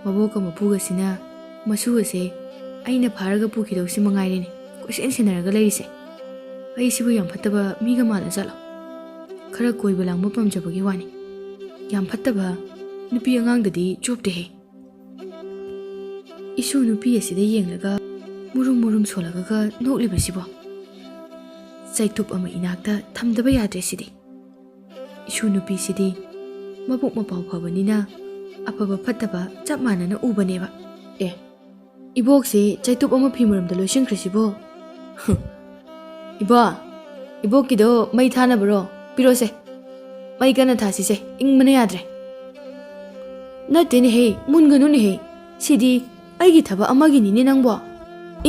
ꯃꯕꯣꯛꯀ ꯃꯄꯨꯒꯁꯤꯅ ꯃꯁꯨ ꯑꯁꯦ ꯑꯩꯅ ꯐꯥꯔꯒ ꯄꯨꯈꯤꯗꯧꯁꯤ ꯃꯉꯥꯏꯔꯦꯅꯦ ꯀꯣꯏꯁꯦꯟ ꯁꯦꯟꯅꯔꯒ ꯂꯩꯔꯤꯁꯦ ꯑꯩꯁꯤꯕꯨ ꯌꯥꯝ ꯐꯠꯇꯕ ꯃꯤꯒ ꯃꯥꯟꯅ ꯆꯠꯂꯣ ꯈꯔ ꯀꯣꯏꯕ ꯂꯥꯡꯕ ꯄꯥꯝꯖꯕꯒꯤ ꯋꯥꯅꯤ ꯌꯥꯝ ꯐꯠꯇꯕ ꯅꯨꯄꯤ ꯑꯉꯥꯡꯗꯗꯤ ꯆꯣꯞꯇꯦꯍꯦ ꯏꯁꯨ ꯅꯨꯄꯤ ꯑꯁꯤꯗ ꯌꯦꯡꯂꯒ ꯃꯨꯔꯨꯝ ꯁꯣꯜꯂꯒ ꯅꯣꯛꯂꯤꯕꯁꯤꯕꯣ ꯆꯩꯇꯨꯞ ꯑꯃ ꯏꯅꯥꯛꯇ ꯊꯝꯗꯕ ꯌꯥꯗ꯭ꯔꯦ ꯁꯤꯗꯤ ꯏꯁꯨ ꯅꯨꯄꯤꯁꯤꯗꯤ ꯃꯕꯨꯛ ꯃꯄꯥꯎ ꯐꯕꯅꯤꯅ ꯑꯐꯕ ꯐꯠꯇꯕ ꯆꯞ ꯃꯥꯟꯅꯅ ꯎꯕꯅꯦꯕ ꯏꯕꯣꯛꯁꯤ ꯆꯩꯇꯨꯞ ꯑꯃ ꯐꯤ ꯃꯔꯝꯗ ꯂꯣꯏꯁꯤꯟꯈ꯭ꯔꯁꯤꯕꯣ ꯏꯕꯣꯛꯀꯤꯗꯣ ꯃꯩ ꯊꯥꯅꯕꯔꯣ ꯄꯤꯔꯣꯁꯦ ꯃꯩ ꯀꯟꯅ ꯊꯥꯁꯤꯁꯦ ꯏꯪꯕꯅ ꯌꯥꯗ꯭ꯔꯦ ꯅꯠꯇꯦꯅꯦꯍꯦ ꯃꯨꯟꯒꯅꯨꯅꯦꯍꯦ ꯁꯤꯗꯤ ꯑꯩꯒꯤ ꯊꯕꯛ ꯑꯃꯒꯤꯅꯤꯅꯦ ꯅꯪꯕꯣ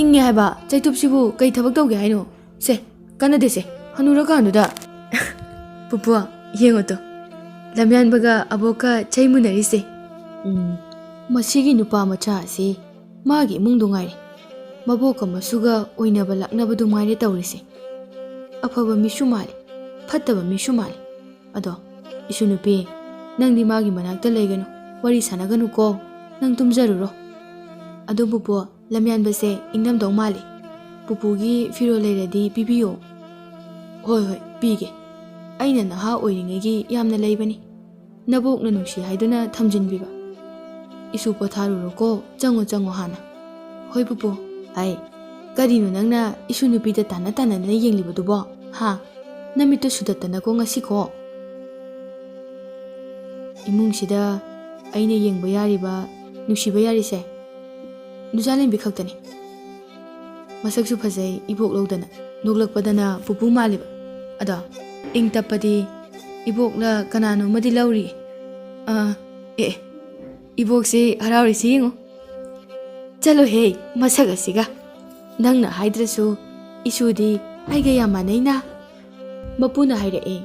ꯏꯪꯉꯦ ꯍꯥꯏꯕ ꯆꯩꯇꯨꯞꯁꯤꯕꯨ ꯀꯩ ꯊꯕꯛ ꯇꯧꯒꯦ ꯍꯥꯏꯅꯣ ꯁꯦ ꯀꯥꯟꯅꯗꯦꯁꯦ ꯍꯅꯨꯔꯀꯥꯟꯗꯨꯗ ꯄꯨꯄꯨ ꯌꯦꯡꯉꯣꯇꯣ ꯂꯝꯌꯥꯟꯕꯒ ꯑꯕꯣꯛꯀ ꯆꯩꯃꯨꯟꯅꯔꯤꯁꯦ ꯃꯁꯤꯒꯤ ꯅꯨꯄꯥ ꯃꯆꯥ ꯑꯁꯤ ꯃꯥꯒꯤ ꯏꯃꯨꯡꯗꯣ ꯉꯥꯏꯔꯦ ꯃꯕꯣꯛꯀ ꯃꯁꯨꯒ ꯑꯣꯏꯅꯕ ꯂꯥꯛꯅꯕꯗꯨ ꯉꯥꯏꯔꯦ ꯇꯧꯔꯤꯁꯦ ꯑꯐꯕ ꯃꯤꯁꯨ ꯃꯥꯜꯂꯤ ꯐꯠꯇꯕ ꯃꯤꯁꯨ ꯃꯥꯜꯂꯤ ꯑꯗꯣ ꯏꯁꯨ ꯅꯨꯄꯤ ꯅꯪꯗꯤ ꯃꯥꯒꯤ ꯃꯅꯥꯛꯇ ꯂꯩꯒꯅꯨ ꯋꯥꯔꯤ ꯁꯥꯟꯅꯒꯅꯨꯀꯣ ꯅꯪ ꯇꯨꯝꯖꯔꯨꯔꯣ ꯑꯗꯣ ꯄꯨꯄꯨ ꯂꯝꯌꯥꯟꯕꯁꯦ ꯏꯪꯂꯝꯗꯧ ꯃꯥꯜꯂꯤ ꯄꯨꯄꯨꯒꯤ ꯐꯤꯔꯣꯜ ꯂꯩꯔꯗꯤ ꯄꯤꯕꯤꯌꯣ ꯍꯣꯏ ꯄꯤꯒꯦ ꯑꯩꯅ ꯅꯍꯥ ꯑꯣꯏꯔꯤꯉꯩꯒꯤ ꯌꯥꯝꯅ ꯂꯩꯕꯅꯤ ꯅꯕꯣꯛꯅ ꯅꯨꯡꯁꯤ ꯍꯥꯏꯗꯨꯅ ꯊꯝꯖꯤꯟꯕꯤꯕ इशू पोथारुरो को चंगो चंगो हाना होय पुपु आई करिनो नंगना इशू नुपीदा ताना ताना ने येंगलिबदुबो हा नमितो सुदत्तना को ngasi ko इमुंगसिदा आइने येंगबा यारिबा नुसिबा यारिसे नुजालें बिखक्तनी मसकसु फजै इबोक लौदना नोगलकपदना पुपु मालिबा अदा इंग तपदी इबोकला कनानो मदि लौरी ए इबोक से हरावरी से येंगो चलो हे मसक असिगा नंगना हाइद्रसु इशुदी आइगा या मानैना मपुना हाइरए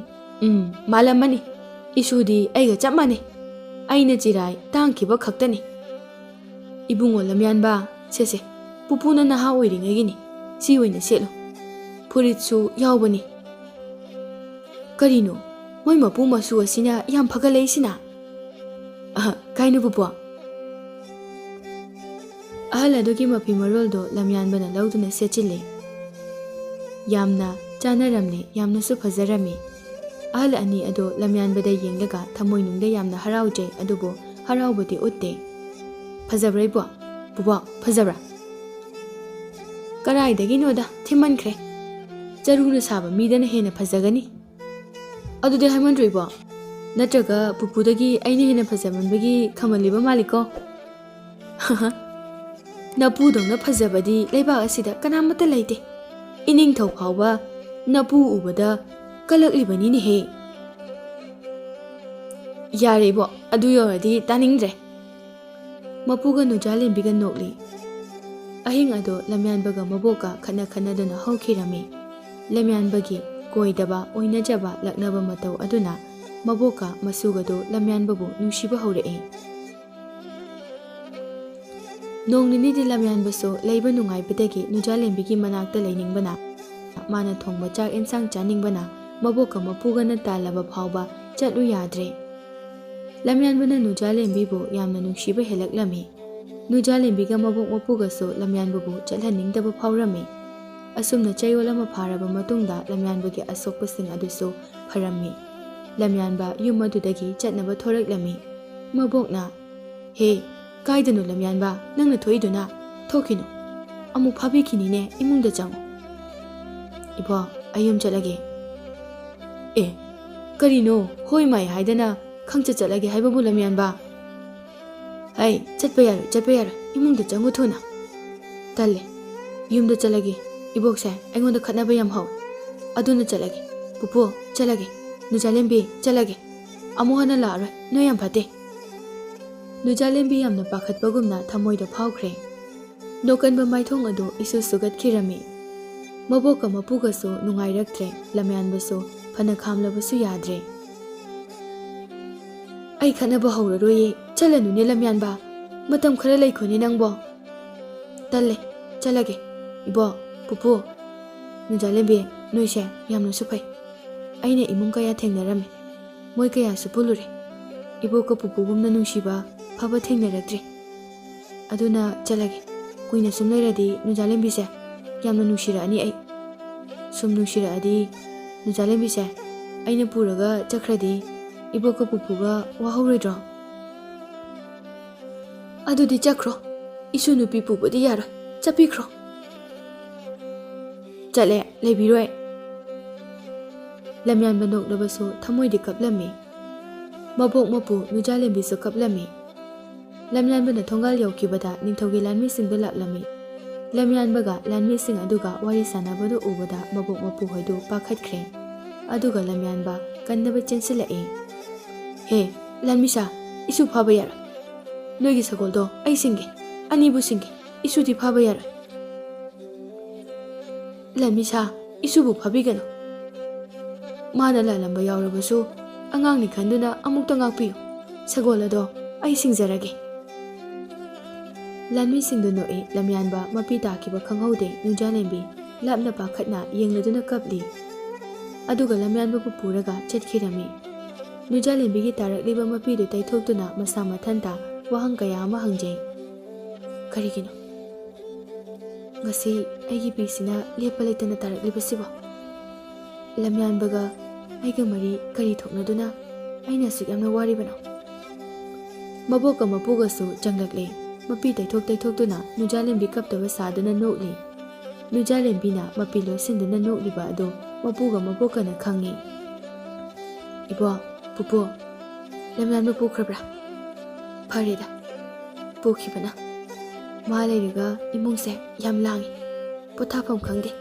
मालमनी इशुदी आइगा चप माने आइना चिराय तांखिबा खक्तनी इबुंगो लमयानबा सेसे पुपुना नहा ओइरिङैगिनी सी ओइना सेलो फुरितसु यावबनी करिनो मोय मपु मसु असिना याम फगलैसिना काइनु पुपु अहल अदुगी मपि मरोलदो लमयानबना लौदुना सेचिले यामना चानरमने यामनासु फजरमे अहल अनि अदो लमयानबदा येंगलगा थमोइनुंगदा यामना हराउजे अदुबो हराउबदी उट्टे फजब्रैबो पुपु फजब्रा कराइदगिनोदा थिमनख्रे चरुना साबा मीदना हेना फजगनी अदुदे हाइमनद्रैबो नत्रगा पुपुदगी अइने हेना फजमनबगी खमलिबा मालिको नपुदौना फजबदी लेबा असिदा कनामता लैते इनिंग थौ फावबा नपु उबदा कलकलिबनिने हे यारेबो अदु योरदी तानिंग्रे मपुगा नुजालेंबिगा नोकली अहिंग अदो लम्यानबगा मबोका खना खनदना हौखिरमी लम्यानबगी कोइदबा ओइनजबा लक्नबा मतौ अदुना मबोका मसुगदो लम्यानबबु नुसिबा हौरए नोंनिनिदि लम्यानबसो लैबा नुंगाइबदगी नुजालेंबिगी मनाक्ता लैनिंगबना माना थोंबा चाक एंसांग चानिंगबना मबोका मपुगना तालबा फावबा चटलु याद्रे लम्यानबना नुजालेंबिबु यामना नुसिबा हेलक्लमी नुजालेंबिगा मबोक मपुगसो लम्यानबबु चलहनिंगदबा फावरमी असुमना चयोल अमा फारबा मतुंगदा लम्यानबगी असोकपसिंग अदुसो फरम्मी लम्यानबा युम अदुदगी चटनबा थोरक्लमी मबोकना हे कायदनो लम्यानबा नंगना थोइदुना थोखिनो अमु फाबिखिनिने इमुंगदा चंगो इबो अयुम चलगे ए करिनो होय माय हाइदना खंगचा चलगे हाइबबु लम्यानबा हाय चटपा यारो इमुंगदा चंगो थुना तल्ले युमदा चलगे इबोकसे अइंगोंदा खतनाबा याम हौ अदुना चलगे पुपु चलगे नुजालेंबी चलगे अमु हना लारो नो याम फते नुजालेंबी यामना पाखतबगुमना थमोइदा फावख्रे नोकनबा माइथोंग अदो इसु सुगतखिरमी मबोका मपुगसो नुंगाइरक्त्रे लम्यानबसो फना खामलबसु याद्रे आई खनबा हौररोये चलनुने लम्यानबा मतम खरा लैखोने नंगबो तल्ले चलगे इबो पुपु नुजालेंबी नोइसे यामना सुफै अइने इमुंग कया थेंगनरमे मोय कया सुपुलुरे इबोका पुपुगुमना नुंसिबा फबा थेंगनरक्त्रे अदुना चलगे कुइना सुम लैरदी नुजालेंबीसे यामना नुंसिरअनी आई सुम नुंसिरअदी नुजालेंबीसे अइना पुरगा चख्रदी इबोका पुपुगा वाहौरैद्रो अदुदी चख्रो इसु नुपी पुबदी यारो चपिख्रो चले लेबिरोय लम्यानबा नोकलबसो थमोइदि कपलमी मबोक मपु नुजालेंबीसो कपलमी लम्यानबना थोंगाल यौकिबदा निंथौगी लानमीसिंगदा लाक्लमी लम्यानबगा लानमीसिंग अदुगा वारी सानाबदो उबदा मबोक मपु होइदो पाखतख्रे अदुगा लम्यानबा कन्नबा चेंसिलए हे लानमीसा इसु फाबा यारो नोइगी सगोलदो आई सिंगे अनिबु सिंगे इसुदि फाबा यारो लानमीसा इसुबु फाबिगनो माना लालंबा यावरबसु अंगांगनि खंदुना अमुक्ता ngapiyo सगोलदो आई सिंगजरगे लानमी सिंगदो नोए लम्यानबा मपी ताकिबा खंगहौदे नुजालेंबी लापना पाखतना येंगलदुना कपली अदुगा लम्यानबा पुरगा चटखिरमी नुजालेंबीगी तारकलिबा मपीदु तैथोक्तुना मसा मथनता वहंग कया अमा हंगजे करिगिनो ngasi aigi pisina lepa leitana tarakliba lamyanbaga aiga mari kari thoknaduna aina sik yamna wari bano maboka mapuga su janglakle mapi taithok tuna nujalembi kaptaba sadana nokli nujalembi na mapi lo sinduna nokliba ado mapuga maboka na khangi ibo pupu lamyanba pukrabra phareda pukhibana मालेरिगा इमुंगसे याम लांगी पोथाफम खंगदे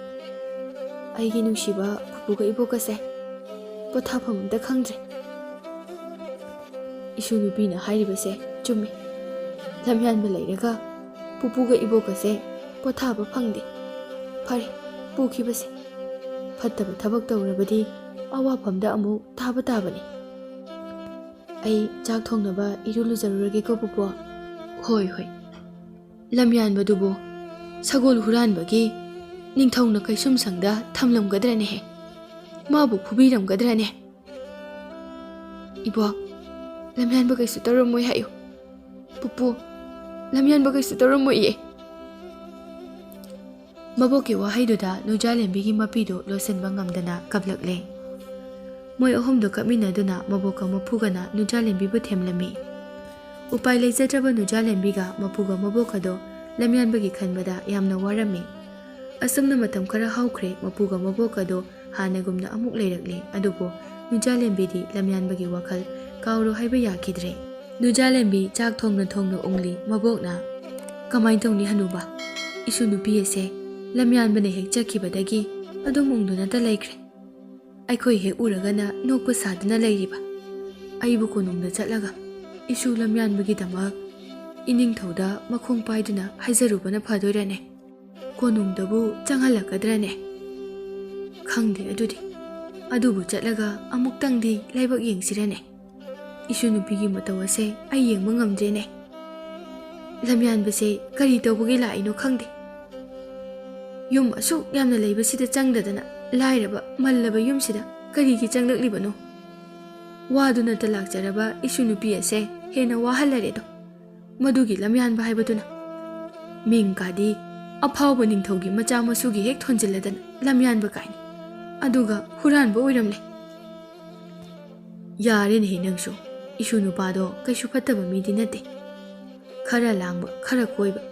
आइगी नुसिबा पुपुगा इबोकसे पोथाफम द खंगद्रे इसु नुपीना हाइरिबसे चुम्मे लम्यानबा लैरगा पुपुगा इबोकसे पोथाबा फंगदे फरे पुखिबसे फत्तबा थबक तौरबदी अवाफमदा अमु ताबा ताबनी आई चाक थोंगनबा इरुलु जरुरगे को पुपु होय होय लम्यानबदुबो सगोल हुरानबगी निंथौना कैसुम संगदा थमलमगद्रने हे माबु फुबीरमगद्रने इबो लम्यानबा कैसु तौरमोय हायो पुपु लम्यानबा कैसु तौरमोय ये मबोके वाहाइदुदा नुजालेंबिगी मपीदो लोसनबा ngamdana कपलकले मोय अहोमदो कमिनादुना मबोका मफुगना नुजालेंबिबु थेमलमी उपाय लेजद्रबा नुजालेंबिगा मपुगा मबोकदो लम्यानबगी खनबदा यामना वारमी असमना मतम खरा हौख्रे मपुगा मबोकदो हानगुमना अमुक लेरकले अदुबो नुजालेंबिदी लम्यानबगी वखल kauro haiba yakidre. Nujalembi chak thongna ongli mabokna. Kamai tongni hanuba. Isu nupi ase lamyan bane hek chakibadagi adum ungduna ta laikre. Aikhoi hek uragana nokpa saduna lairiba. Aibu konungda chatlaga isu lamyan bagi damak ining thoda makhong paiduna haizarubana phadoirane. Konungdabu changalakadrane. Khangde adudi. Adubu chatlaga amuktangdi laibak yengsirane. Isu nupigi mataw ase ai yengba ngamdrene. Lamyan base kari tawbagi laino khangde. Yum asuk yamna leibasida changdadana lairaba mallaba yumsida karigi changlaklibano. Waduna talakjaraba isu nupi ase hena wahalaredo. Madugi lamyan ba haibaduna. Mingkadi aphawba ningthaugi macha masugi hek thonjiladana lamyan ba kaini. Aduga huran ba oiramle. Yarene he nangsu isu nupado kaisu phattaba midi nate. Khara langba khara koiba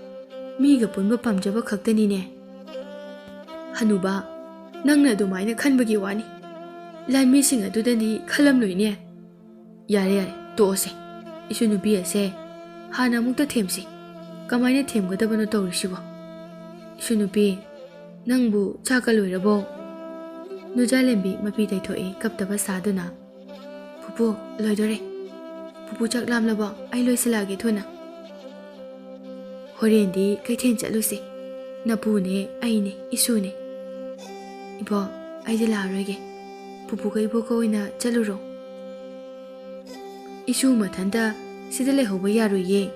miga punba pamjaba khaktani ne. Hanuba nangna adumaina khanbagi wani. Lanmi sing adudani khalamloi ne. Yare toose. Isu nupi ase hana mukta themsi. Kamaina themgadabano tawrisibo. Isu nupi nangbu chakaloirabo. Nujalembi mapi daithoi kaptaba saduna. Pupu loidore. Pupu chak lamlabo ai loisilage thuna. Horendi kaithen chaluse. Napune aine isune. Ibo aide laroige. Pupu ka ibo ko oina chaluro. Isu mathanda sida lehoba yaroye.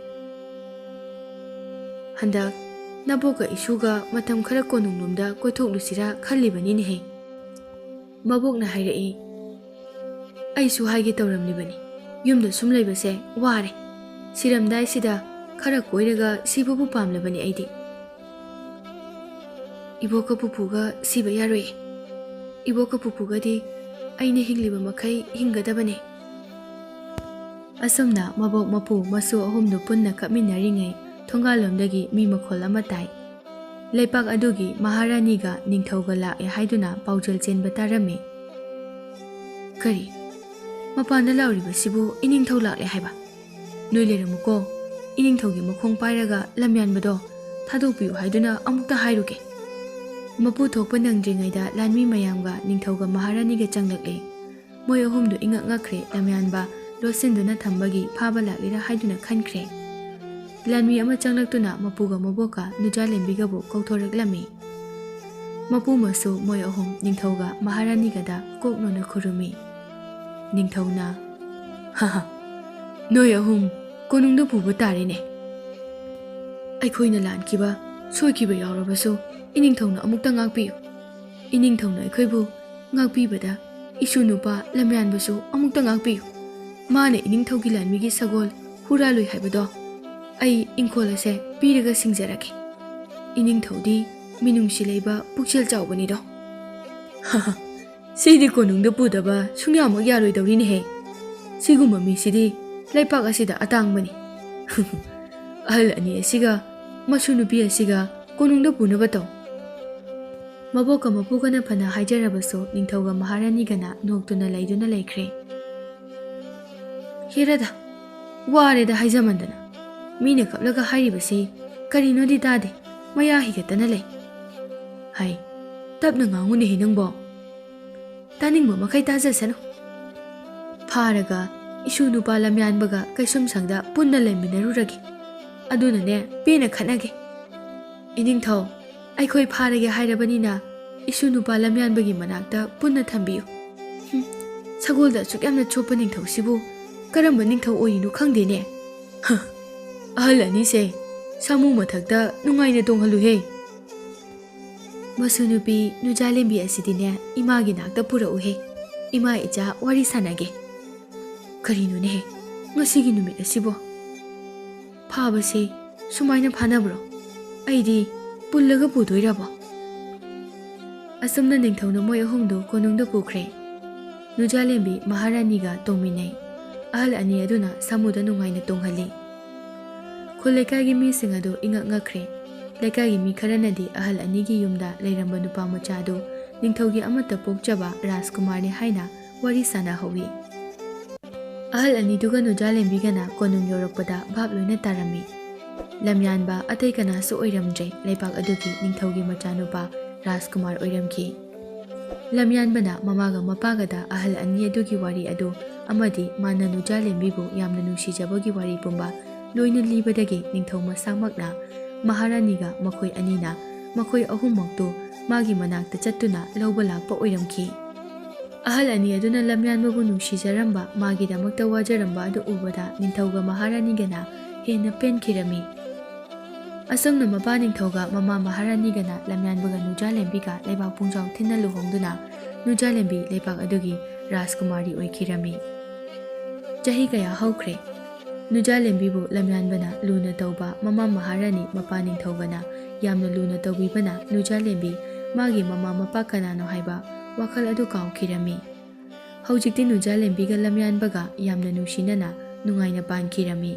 Handak naboka isuga matam khara konunglumda koithoklusira khallibani ne he. Mabokna hairai. Aisu haige tawramlibani. Yumda sum leibase ware. Siramdai sida khara koiraga sibubu pamlabani aidi. Iboka pupuga siba yaroye. Iboka pupuga di aine hingliba makai hingadabane. Asomna mabok mapu masu ahumdu punna kapminaringai thongalomdagi mi makhol ama tai. Leipak adugi Maharaniga ningthauga lae haiduna paujal chenba tarame. Kari mapanda lauriba sibu iningthau lakle haiba. Noi leramuko iningthaugi makhong pairaga lamyanbado thadokpiu haiduna amukta hairuke. Mapu thokpa nangdringaida lanmi mayamga ningthauga Maharaniga changlakle. Moi ahumdu ingak ngakre lamyanba losinduna thambagi phaba laklira haiduna khankre. Lanmi ama changlaktuna mapuga maboka Nujalembiga bo kauthoraklami. Mapu masu moi ahum ningthauga Maharanigada koknona khurumi. Ningthauna haha noi ahum konungda puba tarene. Aikhoina lankiba soikiba yaurabaso iningthauna amukta ngakpiu. Iningthauna aikhoibu ngakpibada isu nupa lamyanbaso amukta ngakpiu. Mane iningthaugi lanmigi sagol huraloi haibado. Ai ingkolase piraga singjarake. Iningthaudi minungsi leiba pukchel chawbani do. Haha sidi konungda pudaba sungyamak yaroidawrine he. Siguma mi sidi leipak asida atangbani. Ahal ani asiga masu nupi asiga konungda punaba taw. Maboka mapugana phana haijarabaso ningthauga Maharanigana noktuna leiduna laikre. Hirada wareda haijamandana. Mina kaplaga hairibasi karino di tade maya higatana le. Hai tapna ngangune he nangbo. Taningbo makai tajasano. Pharaga isu nupa lamyanbaga kaisum sangda punna laiminaruragi. Aduna ne pena khanage. Iningthau aikhoi pharage hairabanina isu nupa lamyanbagi manakta punna thambiyu. Sagolda sukyamna chopa ningthau sibu karamba ningthau oinu khangdene. Ahal ani se samu mathakta nungaina tonghaluhe. Masu nupi Nujalembi asidine imagi nakta purauhe. Ima icha wari sanage. Karino ne ngasigi numit asibo. Phabase sumaina phanabro. Aidi pullaga pudoirabo. Asomna ningthauna moi ahumdu konungda pukre. Nujalembi Maharaniga tongminai. Ahal ani aduna samuda nungaina tonghali. Khulekagi mi singado ingak ngakre. Lekagi mi kharanadi ahal anigi yumda leiramba nupa machado ningthaugi amata pokjaba Rajkumar ne haina wari sana hawi. ꯑꯍꯜ ꯑꯅꯤꯗꯨꯒ ꯅꯨꯖꯥꯂꯦꯝꯕꯤꯒꯅ ꯀꯣꯅꯨꯡ ꯌꯧꯔꯛꯄꯗ ꯚꯥꯞ ꯂꯣꯏꯅ ꯇꯥꯔꯝꯃꯤ꯫ ꯂꯝꯌꯥꯟꯕ ꯑꯇꯩ ꯀꯅꯥꯁꯨ ꯑꯣꯏꯔꯝꯗ꯭ꯔꯦ, ꯂꯩꯕꯥꯛ ꯑꯗꯨꯒꯤ ꯅꯤꯡꯊꯧꯒꯤ ꯃꯆꯥꯅꯨꯄꯥ ꯔꯥꯖꯀꯨꯃꯥꯔ ꯑꯣꯏꯔꯝꯈꯤ꯫ ꯂꯝꯌꯥꯟꯕꯅ ꯃꯃꯥꯒ ꯃꯄꯥꯒꯗ ꯑꯍꯜ ꯑꯅꯤ ꯑꯗꯨꯒꯤ ꯋꯥꯔꯤ ꯑꯗꯨ ꯑꯃꯗꯤ ꯃꯥꯅ ꯅꯨꯖꯥꯂꯦꯝꯕꯤꯕꯨ ꯌꯥꯝꯅ ꯅꯨꯡꯁꯤꯖꯕꯒꯤ ꯋꯥꯔꯤ ꯄꯨꯝꯕ ꯂꯣꯏꯅ ꯂꯤꯕꯗꯒꯤ ꯅꯤꯡꯊꯧ ꯃꯁꯥꯃꯛꯅ ꯃꯍꯥꯔꯥꯅꯤꯒ ꯃꯈꯣꯏ ꯑꯅꯤꯅ ꯃꯈꯣꯏ ꯑꯍꯨꯝꯃꯛꯇꯨ ꯃꯥꯒꯤ ꯃꯅꯥꯛꯇ ꯆꯠꯇꯨꯅ ꯂꯧꯕ ꯂꯥꯛꯄ ꯑꯣꯏꯔꯝꯈꯤ꯫ ꯑꯍꯜ ꯑꯅꯤ ꯑꯗꯨꯅ ꯂꯝꯌꯥꯟꯕꯕꯨ ꯅꯨꯡꯁꯤꯖꯔꯝꯕ, ꯃꯥꯒꯤꯗꯃꯛꯇ ꯋꯥꯖꯔꯝꯕ ꯑꯗꯨ ꯎꯕꯗ ꯅꯤꯡꯊꯧꯒ ꯃꯍꯥꯔꯥꯅꯤꯒꯅ ꯍꯦꯟꯅ ꯄꯦꯟꯈꯤꯔꯝꯃꯤ꯫ ꯑꯁꯨꯝꯅ ꯃꯄꯥ ꯅꯤꯡꯊꯧꯒ ꯃꯃꯥ ꯃꯍꯥꯔꯥꯅꯤꯒꯅ ꯂꯝꯌꯥꯟꯕꯒ ꯅꯨꯖꯥꯂꯦꯝꯕꯤꯒ ꯂꯩꯕꯥꯛ ꯄꯨꯡꯖꯥꯎ ꯊꯤꯟꯅ ꯂꯨꯍꯣꯡꯗꯨꯅ ꯅꯨꯖꯥꯂꯦꯝꯕꯤ ꯂꯩꯕꯥꯛ ꯑꯗꯨꯒꯤ ꯔꯥꯖꯀꯨꯃꯥꯔꯤ ꯑꯣꯏꯈꯤꯔꯝꯃꯤ꯫ ꯆꯍꯤ ꯀꯌꯥ ꯍꯧꯈ꯭ꯔꯦ꯫ ꯅꯨꯖꯥꯂꯦꯝꯕꯤꯕꯨ ꯂꯝꯌꯥꯟꯕꯅ ꯂꯨꯅ ꯇꯧꯕ, ꯃꯃꯥ ꯃꯍꯥꯔꯥꯅꯤ ꯃꯄꯥ ꯅꯤꯡꯊꯧꯒꯅ ꯌꯥꯝꯅ ꯂꯨꯅ ꯇꯧꯕꯤꯕꯅ ꯅꯨꯖꯥꯂꯦꯝꯕꯤ ꯃꯥꯒꯤ ꯃꯃꯥ ꯃꯄꯥ ꯀꯅꯥꯅꯣ ꯍꯥꯏꯕ ꯋꯥꯈꯜ ꯑꯗꯨ ꯀꯥꯎꯈꯤꯔꯝꯃꯤ꯫ ꯍꯧꯖꯤꯛꯇꯤ ꯅꯨꯖꯥꯂꯦꯝꯕꯤꯒ ꯂꯝꯌꯥꯟꯕꯒ ꯌꯥꯝꯅ ꯅꯨꯡꯁꯤꯅꯅ ꯅꯨꯡꯉꯥꯏꯅ ꯄꯥꯟꯈꯤꯔꯝꯃꯤ꯫